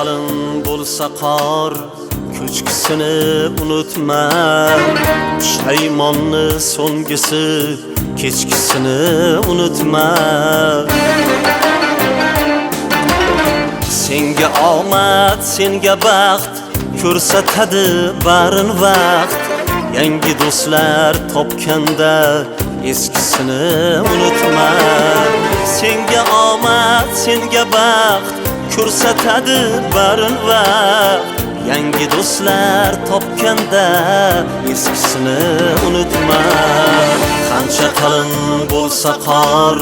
qalin bo'lsa qor, ko'chkisini unutma. Pushaymonni so'ngisi, kechkisini unutma. Senga omad, senga baxt ko'rsatadi barin vaqt. Yangi do'stlar topganda eskisini unutma. Senga omad, senga baxt ko'rsatadi barin vaqt. Yangi do'stlar topganda eskisini unutma. Qancha qalin bo'lsa qor,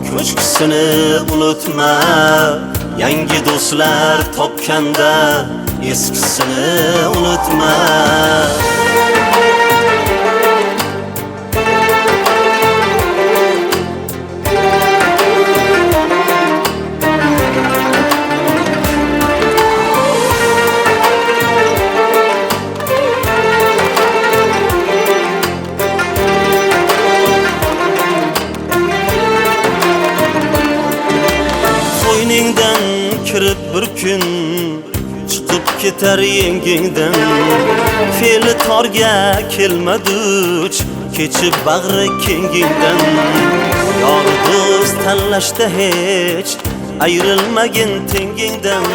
ko'chkisini unutma. Yangi do'stlar topganda eskisini unutma. Qo'yningdan kirib bir kun chiqib ketar yengingdan. Fe'li torga kelmaduch kechib bag'ri kengingdan. Yor do'st tanlashda hech ayrilmagin tengingdan.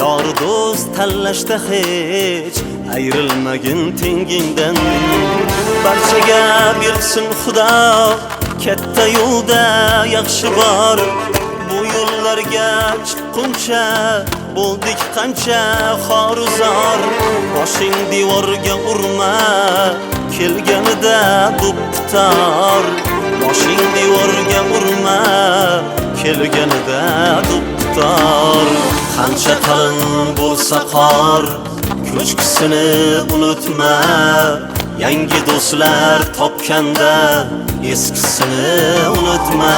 Yor do'st tanlashda hech ayrilmagin tengingdan. Barchaga bersin Xudo, katta yo'lda yaxshi bor. Bu yo'llarga chiqquncha bo'ldik qancha xoruzor. Boshing devorga urma, kelganida do'ppitor. Boshing devorga urma, kelganida do'ppitor. Qancha qalin bo'lsa qor, ko'chkisini unutma. Yangi do'stlar topganda eskisini unutma.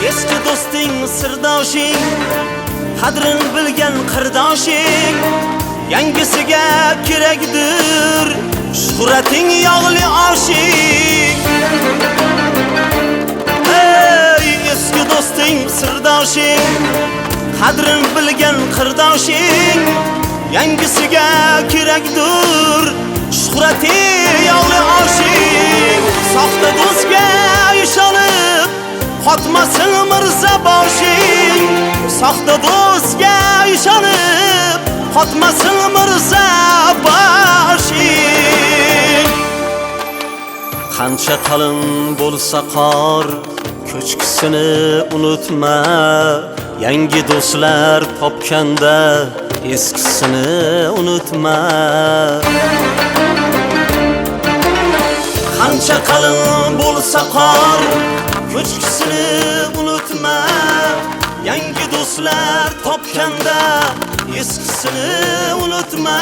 Eski do'sting sirdoshing, qadrin bilgan qirdoshing. Yangisiga kerakdir shuhrating yog'li oshing. Ey eski do'sting sirdoshing, qadrin bilgan qirdoshing. Yangisiga kerakdir shuhrating yog'li oshing. Soxta do'stga ishonib qotmasin mirza boshing. Soxta do'stga ishonib qotmasin mirza boshing. Qancha qalin bo'lsa qor, ko'chkisini unutma. Yangi do'stlar topganda eskisini unutma. Qancha qalin bo'lsa qor, ko'chkisini unutma. Yangi do'stlar topganda eskisini unutma.